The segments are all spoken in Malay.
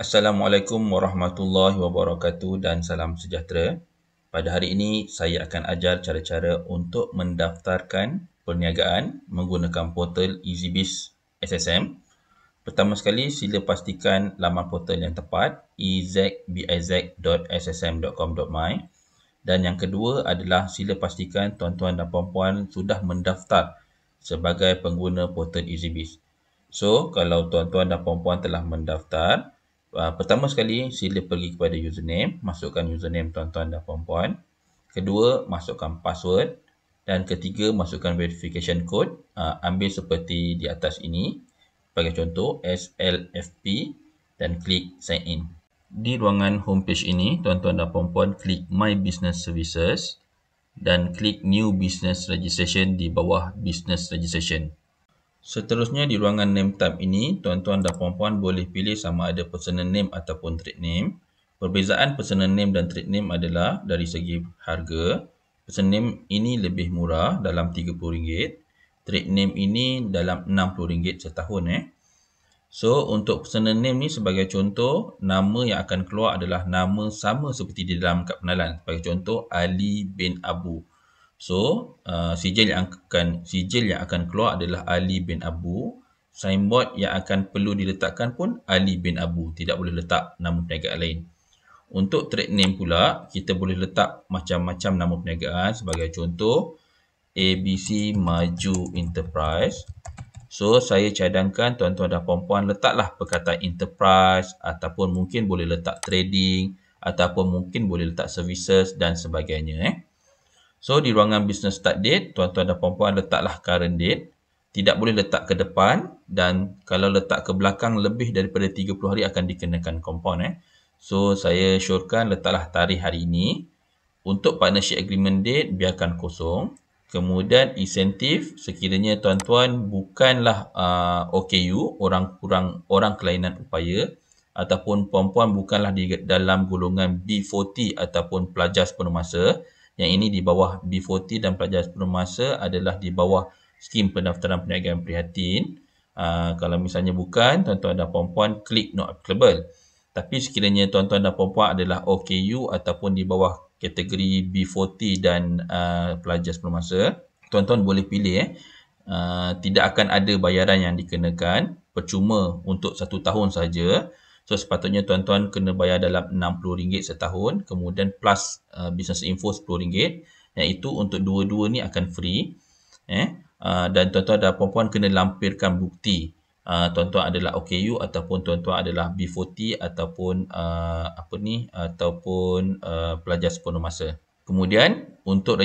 Assalamualaikum warahmatullahi wabarakatuh dan salam sejahtera. Pada hari ini, saya akan ajar cara-cara untuk mendaftarkan perniagaan menggunakan portal EasyBiz SSM. Pertama sekali, sila pastikan laman portal yang tepat ezbiz.ssm.com.my. Dan yang kedua adalah sila pastikan tuan-tuan dan puan-puan sudah mendaftar sebagai pengguna portal EasyBiz. So, kalau tuan-tuan dan puan-puan telah mendaftar, pertama sekali sila pergi kepada username, masukkan username tuan-tuan dan puan-puan. Kedua, masukkan password. Dan ketiga, masukkan verification code. Ambil seperti di atas ini. Sebagai contoh, SLFP dan klik sign in. Di ruangan homepage ini, tuan-tuan dan puan-puan klik My Business Services dan klik New Business Registration di bawah Business Registration. Seterusnya di ruangan name tab ini, tuan-tuan dan puan-puan boleh pilih sama ada personal name ataupun trade name. Perbezaan personal name dan trade name adalah dari segi harga. Personal name ini lebih murah dalam RM30. Trade name ini dalam RM60 setahun. So, untuk personal name ni sebagai contoh, nama yang akan keluar adalah nama sama seperti di dalam kad pengenalan. Sebagai contoh, Ali bin Abu. So, sijil yang akan keluar adalah Ali bin Abu. Signboard yang akan perlu diletakkan pun Ali bin Abu. Tidak boleh letak nama perniagaan lain. Untuk trade name pula, kita boleh letak macam-macam nama perniagaan. Sebagai contoh, ABC Maju Enterprise. So, saya cadangkan tuan-tuan dan puan-puan letaklah perkataan enterprise ataupun mungkin boleh letak trading ataupun mungkin boleh letak services dan sebagainya. So, di ruangan business start date, tuan-tuan dan puan-puan letaklah current date. Tidak boleh letak ke depan dan kalau letak ke belakang lebih daripada 30 hari akan dikenakan kompaun. So, saya syorkan letaklah tarikh hari ini. Untuk partnership agreement date, biarkan kosong. Kemudian insentif, sekiranya tuan-tuan bukanlah OKU, orang kelainan upaya, ataupun puan-puan bukanlah di dalam golongan B40 ataupun pelajar sepenuh masa. Yang ini di bawah B40 dan pelajar sepenuh masa adalah di bawah skim pendaftaran perniagaan prihatin. Kalau misalnya bukan, tuan-tuan dan puan-puan klik not applicable. Tapi sekiranya tuan-tuan dan puan-puan adalah OKU ataupun di bawah kategori B40 dan pelajar sepenuh masa, tuan-tuan boleh pilih. Tidak akan ada bayaran yang dikenakan, percuma untuk 1 tahun saja. So, sepatutnya tuan-tuan kena bayar dalam RM60 setahun, kemudian plus business info RM10, iaitu untuk dua-dua ni akan free. Dan tuan-tuan dan puan-puan kena lampirkan bukti. Tuan-tuan adalah OKU ataupun tuan-tuan adalah B40 ataupun pelajar sepenuh masa. Kemudian untuk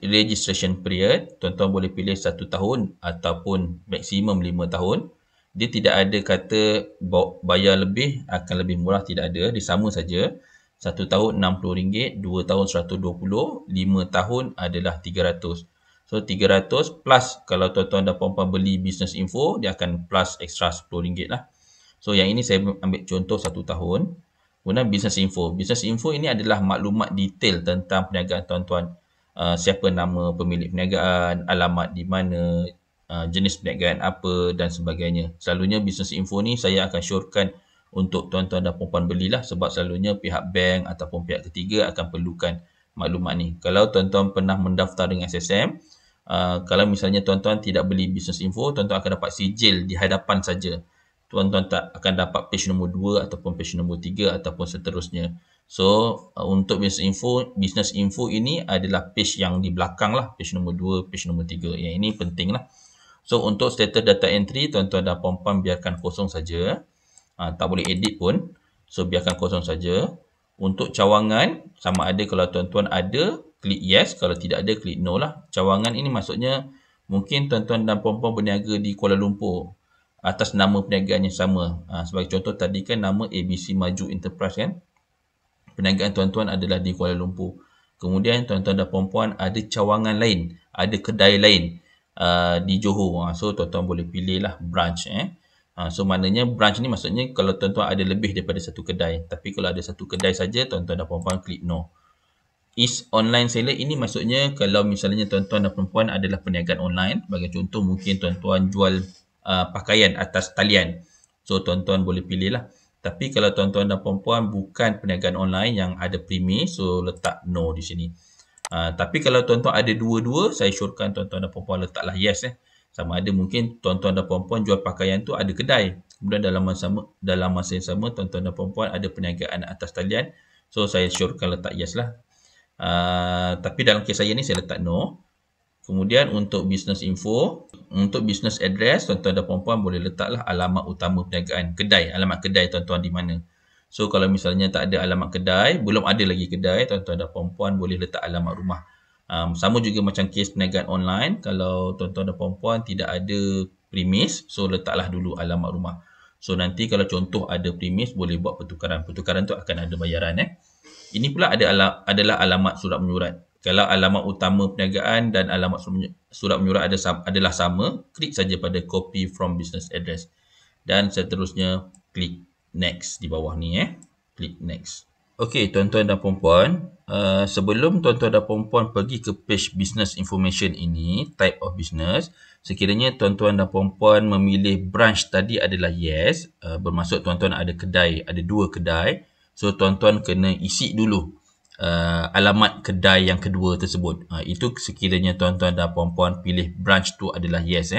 registration period, tuan-tuan boleh pilih 1 tahun ataupun maksimum 5 tahun. Dia tidak ada kata bayar lebih akan lebih murah, tidak ada. Dia sama saja. 1 tahun RM60, 2 tahun RM120, 5 tahun adalah RM300. So, 300 plus kalau tuan-tuan dan puan-puan beli business info, dia akan plus extra RM10 lah. So, yang ini saya ambil contoh 1 tahun. Kemudian business info. Business info ini adalah maklumat detail tentang perniagaan tuan-tuan. Siapa nama pemilik perniagaan, alamat di mana, jenis perniagaan apa dan sebagainya. Selalunya business info ni saya akan syorkan untuk tuan-tuan dan puan-puan belilah sebab selalunya pihak bank ataupun pihak ketiga akan perlukan maklumat ni. Kalau tuan-tuan pernah mendaftar dengan SSM, kalau misalnya tuan-tuan tidak beli business info, tuan-tuan akan dapat sijil di hadapan saja. Tuan-tuan tak akan dapat page nombor 2 ataupun page nombor 3 ataupun seterusnya. So, untuk business info ini adalah page yang di belakang lah. Page nombor 2, page nombor 3. Yang ini penting lah. So, untuk status data entry, tuan-tuan dan puan-puan biarkan kosong saja. Tak boleh edit pun. So, biarkan kosong saja. Untuk cawangan, sama ada kalau tuan-tuan ada, klik yes. Kalau tidak ada, klik no lah. Cawangan ini maksudnya mungkin tuan-tuan dan puan-puan berniaga di Kuala Lumpur atas nama perniagaan yang sama. Sebagai contoh tadi kan nama ABC Maju Enterprise kan. Perniagaan tuan-tuan adalah di Kuala Lumpur. Kemudian tuan-tuan dan puan-puan ada cawangan lain, ada kedai lain di Johor. So, tuan-tuan boleh pilih lah branch. So, maknanya branch ni maksudnya kalau tuan-tuan ada lebih daripada satu kedai. Tapi kalau ada satu kedai saja, tuan-tuan dan puan-puan klik no. Is online seller ini maksudnya kalau misalnya tuan-tuan dan puan-puan adalah perniagaan online. Sebagai contoh, mungkin tuan-tuan jual pakaian atas talian. So, tuan-tuan boleh pilih lah. Tapi kalau tuan-tuan dan puan-puan bukan perniagaan online yang ada premis, so letak no di sini. Tapi kalau tuan-tuan ada dua-dua, saya syorkan tuan-tuan dan puan-puan letaklah yes. Sama ada mungkin tuan-tuan dan puan-puan jual pakaian tu ada kedai. Kemudian dalam masa yang sama, tuan-tuan dan puan-puan ada perniagaan atas talian. So, saya syorkan letak yes lah. Tapi dalam kes saya ni, saya letak no. Kemudian untuk business info, untuk business address, tuan-tuan dan puan-puan boleh letaklah alamat utama perniagaan. Kedai, alamat kedai tuan-tuan di mana. So, kalau misalnya tak ada alamat kedai, belum ada lagi kedai, tuan-tuan dan puan-puan boleh letak alamat rumah. Sama juga macam kes perniagaan online, kalau tuan-tuan dan puan-puan tidak ada premis, so letaklah dulu alamat rumah. So, nanti kalau contoh ada premis, boleh buat pertukaran. Pertukaran tu akan ada bayaran. Ini pula adalah alamat surat menyurat. Kalau alamat utama perniagaan dan alamat surat menyurat adalah sama, klik saja pada copy from business address. Dan seterusnya, klik next di bawah ni. Klik next. Okey, tuan-tuan dan puan-puan, sebelum tuan-tuan dan puan-puan pergi ke page business information ini, type of business, sekiranya tuan-tuan dan puan-puan memilih branch tadi adalah yes, bermaksud tuan-tuan ada kedai, ada 2 kedai, so tuan-tuan kena isi dulu alamat kedai yang kedua tersebut. Itu sekiranya tuan-tuan dan puan-puan pilih branch tu adalah yes.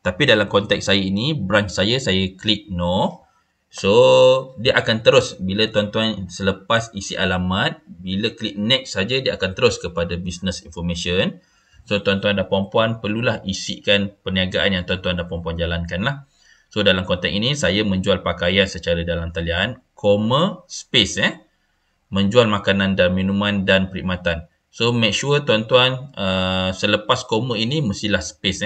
Tapi dalam konteks saya ini, branch saya klik no. So, dia akan terus bila tuan-tuan selepas isi alamat, bila klik next saja dia akan terus kepada business information. So, tuan-tuan dan puan-puan perlulah isikan perniagaan yang tuan-tuan dan puan-puan jalankan lah. So, dalam konteks ini, saya menjual pakaian secara dalam talian, space menjual makanan dan minuman dan perkhidmatan. So, make sure tuan-tuan selepas koma ini mestilah space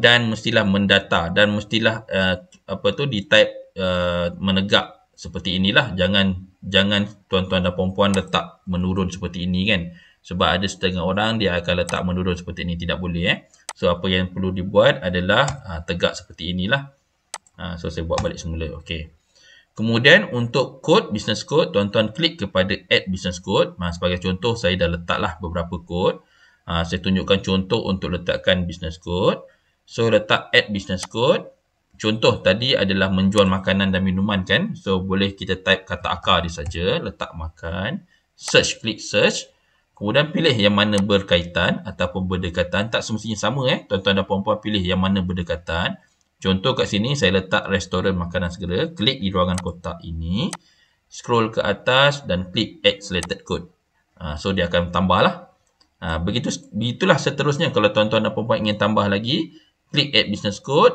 dan mestilah mendata dan mestilah di type menegak seperti inilah. Jangan tuan-tuan dan puan-puan letak menurun seperti ini kan. Sebab ada setengah orang dia akan letak menurun seperti ini, tidak boleh So apa yang perlu dibuat adalah tegak seperti inilah. So saya buat balik semula. Okey. Kemudian untuk kod, business code, tuan-tuan klik kepada add business code. Sebagai contoh, saya dah letaklah beberapa kod. Saya tunjukkan contoh untuk letakkan business code. So, letak add business code. Contoh tadi adalah menjual makanan dan minuman kan. So, boleh kita type kata akar dia saja. Letak makan. Search, klik search. Kemudian pilih yang mana berkaitan ataupun berdekatan. Tak semestinya sama Tuan-tuan dan puan-puan pilih yang mana berdekatan. Contoh kat sini saya letak restoran makanan segera. Klik di ruangan kotak ini. Scroll ke atas dan klik add selected code. So dia akan tambah lah. Begitulah seterusnya kalau tuan-tuan dan puan-puan ingin tambah lagi. Klik add business code.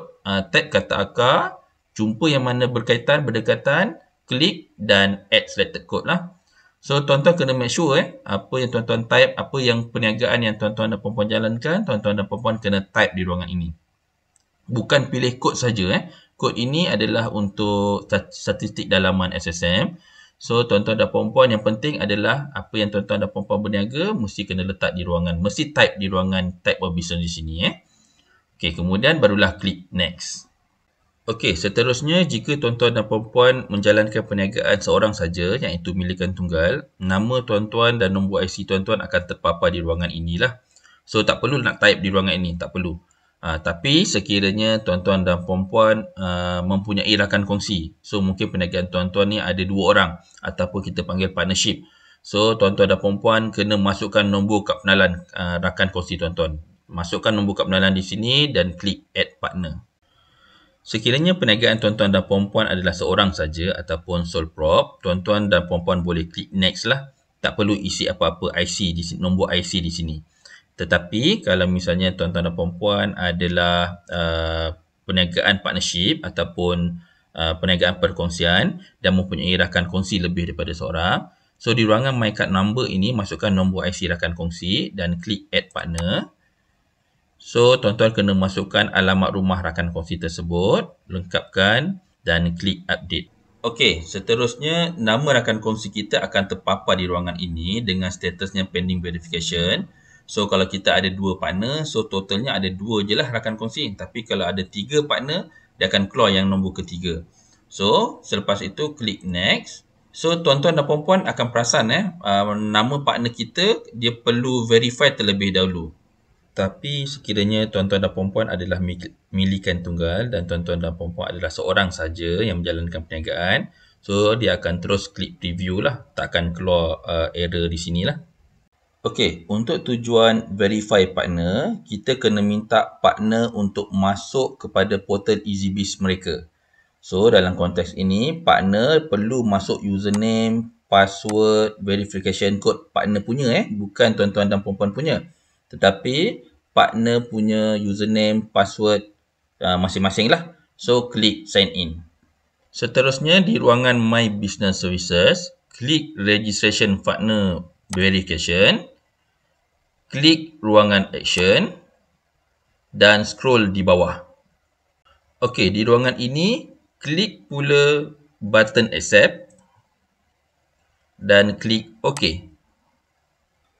Type kata akar. Jumpa yang mana berkaitan, berdekatan. Klik dan add selected code lah. So tuan-tuan kena make sure apa yang tuan-tuan type, apa yang perniagaan yang tuan-tuan dan puan-puan jalankan, tuan-tuan dan puan-puan kena type di ruangan ini. Bukan pilih kod saja. Kod ini adalah untuk statistik dalaman SSM. So, tuan-tuan dan puan-puan yang penting adalah apa yang tuan-tuan dan puan-puan berniaga mesti kena letak di ruangan. Mesti type di ruangan type of business di sini. Okey, kemudian barulah klik next. Okey, seterusnya jika tuan-tuan dan puan-puan menjalankan perniagaan seorang saja, iaitu milikan tunggal, nama tuan-tuan dan nombor IC tuan-tuan akan terpapar di ruangan inilah. So, tak perlu nak type di ruangan ini. Tak perlu. Tapi sekiranya tuan-tuan dan puan-puan mempunyai rakan kongsi. So, mungkin perniagaan tuan-tuan ni ada 2 orang ataupun kita panggil partnership. So, tuan-tuan dan puan-puan kena masukkan nombor kad penalan rakan kongsi tuan-tuan. Masukkan nombor kad penalan di sini dan klik add partner. Sekiranya perniagaan tuan-tuan dan puan-puan adalah seorang saja ataupun sole prop, tuan-tuan dan puan-puan boleh klik next lah. Tak perlu isi apa-apa IC di sini, nombor IC di sini. Tetapi kalau misalnya tuan-tuan dan puan-puan adalah perniagaan partnership ataupun perniagaan perkongsian dan mempunyai rakan kongsi lebih daripada seorang, so di ruangan My Card Number ini masukkan nombor IC rakan kongsi dan klik add partner. So tuan-tuan kena masukkan alamat rumah rakan kongsi tersebut, lengkapkan dan klik update. Okey, seterusnya nama rakan kongsi kita akan terpapar di ruangan ini dengan statusnya pending verification. So, kalau kita ada 2 partner, so totalnya ada 2 je lah rakan kongsi. Tapi kalau ada 3 partner, dia akan keluar yang nombor ketiga. So, selepas itu klik next. So, tuan-tuan dan puan-puan akan perasan nama partner kita, dia perlu verify terlebih dahulu. tetapi sekiranya tuan-tuan dan puan-puan adalah milikan tunggal dan tuan-tuan dan puan-puan adalah seorang saja yang menjalankan perniagaan, so dia akan terus klik preview lah, tak akan keluar error di sini lah. Okey, untuk tujuan verify partner, kita kena minta partner untuk masuk kepada portal EasyBiz mereka. So, dalam konteks ini, partner perlu masuk username, password, verification code partner punya bukan tuan-tuan dan puan-puan punya. Tetapi, partner punya username, password masing-masing lah. So, klik sign in. Seterusnya, di ruangan My Business Services, klik registration partner verification, klik ruangan action dan scroll di bawah. Okey, di ruangan ini, klik pula button accept dan klik OK.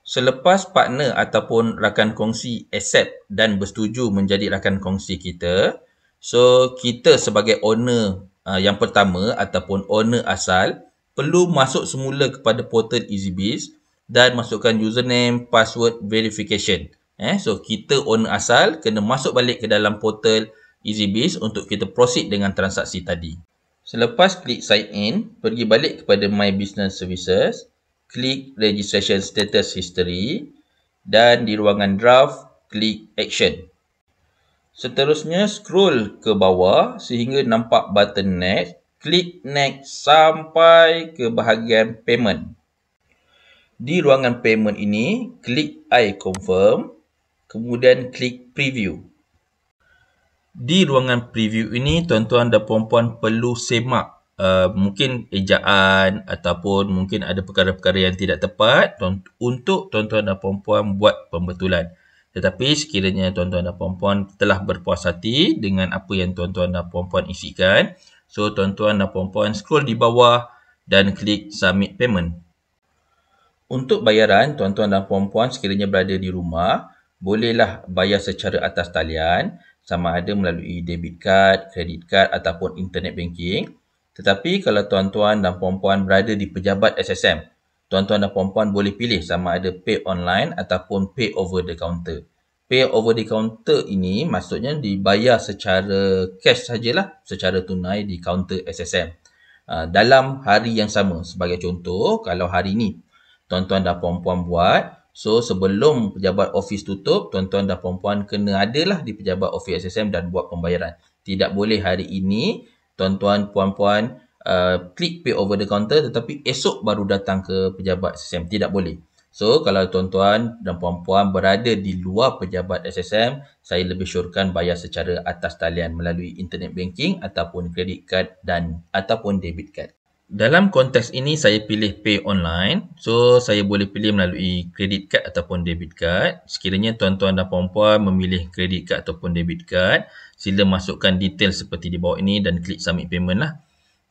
Selepas partner ataupun rakan kongsi accept dan bersetuju menjadi rakan kongsi kita, so kita sebagai owner yang pertama ataupun owner asal perlu masuk semula kepada portal EasyBiz dan masukkan username, password, verification. So kita owner asal kena masuk balik ke dalam portal EasyBiz untuk kita proceed dengan transaksi tadi. Selepas klik sign in, pergi balik kepada My Business Services, klik registration status history dan di ruangan draft, klik action. Seterusnya, scroll ke bawah sehingga nampak button next, klik next sampai ke bahagian payment. Di ruangan payment ini, klik I confirm, kemudian klik preview. Di ruangan preview ini, tuan-tuan dan puan-puan perlu semak mungkin ejaan ataupun mungkin ada perkara-perkara yang tidak tepat untuk tuan-tuan dan puan-puan buat pembetulan. Tetapi sekiranya tuan-tuan dan puan-puan telah berpuas hati dengan apa yang tuan-tuan dan puan-puan isikan, so tuan-tuan dan puan-puan scroll di bawah dan klik submit payment. Untuk bayaran, tuan-tuan dan puan-puan sekiranya berada di rumah, bolehlah bayar secara atas talian, sama ada melalui debit card, credit card ataupun internet banking. Tetapi kalau tuan-tuan dan puan-puan berada di pejabat SSM, tuan-tuan dan puan-puan boleh pilih sama ada pay online ataupun pay over the counter. Pay over the counter ini maksudnya dibayar secara cash sajalah, secara tunai di kaunter SSM. Dalam hari yang sama. Sebagai contoh, kalau hari ini tuan-tuan dan puan-puan buat, so sebelum pejabat office tutup, tuan-tuan dan puan-puan kena adalah di pejabat office SSM dan buat pembayaran. Tidak boleh hari ini tuan-tuan puan-puan klik pay over the counter tetapi esok baru datang ke pejabat SSM. Tidak boleh. So kalau tuan-tuan dan puan-puan berada di luar pejabat SSM, saya lebih syorkan bayar secara atas talian melalui internet banking ataupun credit card dan ataupun debit card. Dalam konteks ini saya pilih pay online. So saya boleh pilih melalui credit card ataupun debit card. Sekiranya tuan-tuan dan puan-puan memilih credit card ataupun debit card, sila masukkan detail seperti di bawah ini dan klik submit payment lah.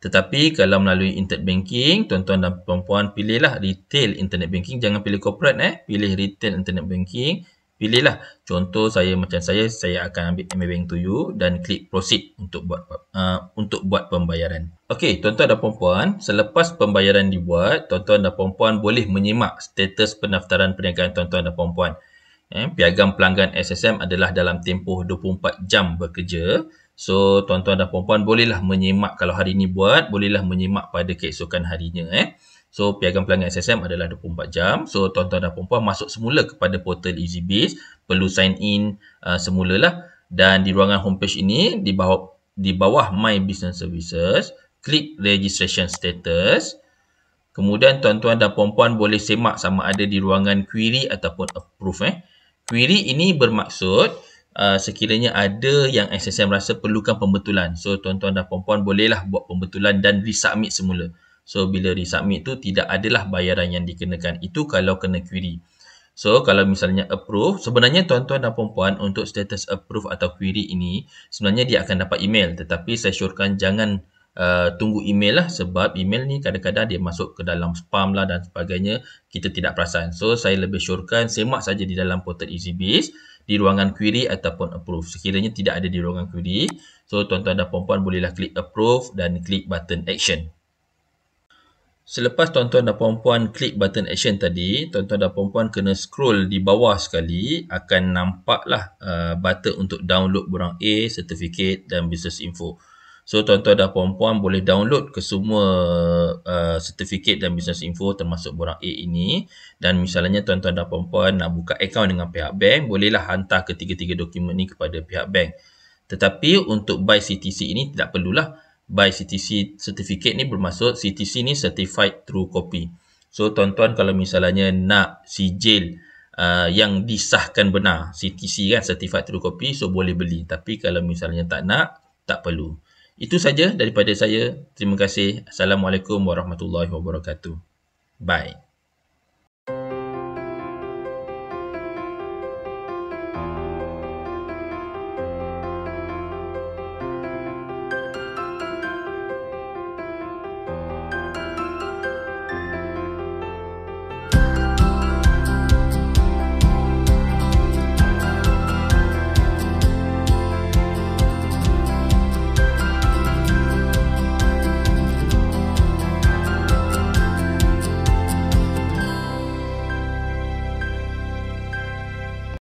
Tetapi kalau melalui internet banking, tuan-tuan dan puan-puan pilihlah retail internet banking. Jangan pilih corporate pilih retail internet banking. Pilihlah. Contoh saya macam saya akan ambil MAbank to you dan klik proceed untuk buat pembayaran. Okey, tuan-tuan dan puan-puan, selepas pembayaran dibuat, tuan-tuan dan puan-puan boleh menyimak status pendaftaran perniagaan tuan-tuan dan puan-puan. Piagam pelanggan SSM adalah dalam tempoh 24 jam bekerja. So, tuan-tuan dan puan-puan bolehlah menyimak kalau hari ini buat, bolehlah menyimak pada keesokan harinya. So, piagam pelanggan SSM adalah 24 jam. So, tuan-tuan dan puan-puan masuk semula kepada portal EasyBiz. Perlu sign in semulalah. Dan di ruangan homepage ini, di bawah My Business Services, klik registration status. Kemudian, tuan-tuan dan puan-puan boleh semak sama ada di ruangan query ataupun approve. Query ini bermaksud sekiranya ada yang SSM rasa perlukan pembetulan. So, tuan-tuan dan puan-puan bolehlah buat pembetulan dan resubmit semula. So, bila resubmit tu tidak adalah bayaran yang dikenakan. Itu kalau kena query. So, kalau misalnya approve, sebenarnya tuan-tuan dan puan-puan untuk status approve atau query ini, sebenarnya dia akan dapat email. Tetapi saya syorkan jangan tunggu email lah sebab email ni kadang-kadang dia masuk ke dalam spam lah dan sebagainya. Kita tidak perasan. So, saya lebih syorkan semak saja di dalam portal EasyBiz di ruangan query ataupun approve. Sekiranya tidak ada di ruangan query, so tuan-tuan dan puan-puan bolehlah klik approve dan klik button action. Selepas tuan-tuan dan puan-puan klik button action tadi, tuan-tuan dan puan-puan kena scroll di bawah sekali, akan nampaklah button untuk download borang A, certificate dan business info. So, tuan-tuan dan puan-puan boleh download ke semua certificate dan business info termasuk borang A ini. Dan misalnya tuan-tuan dan puan-puan nak buka akaun dengan pihak bank, bolehlah hantar ketiga-tiga dokumen ni kepada pihak bank. Tetapi untuk buy CTC ini tidak perlulah. Buy CTC certificate ni bermaksud CTC ni certified true copy. So tuan-tuan kalau misalnya nak sijil yang disahkan benar, CTC kan, certified true copy, so boleh beli. Tapi kalau misalnya tak nak, tak perlu. Itu saja daripada saya. Terima kasih. Assalamualaikum warahmatullahi wabarakatuh. Bye.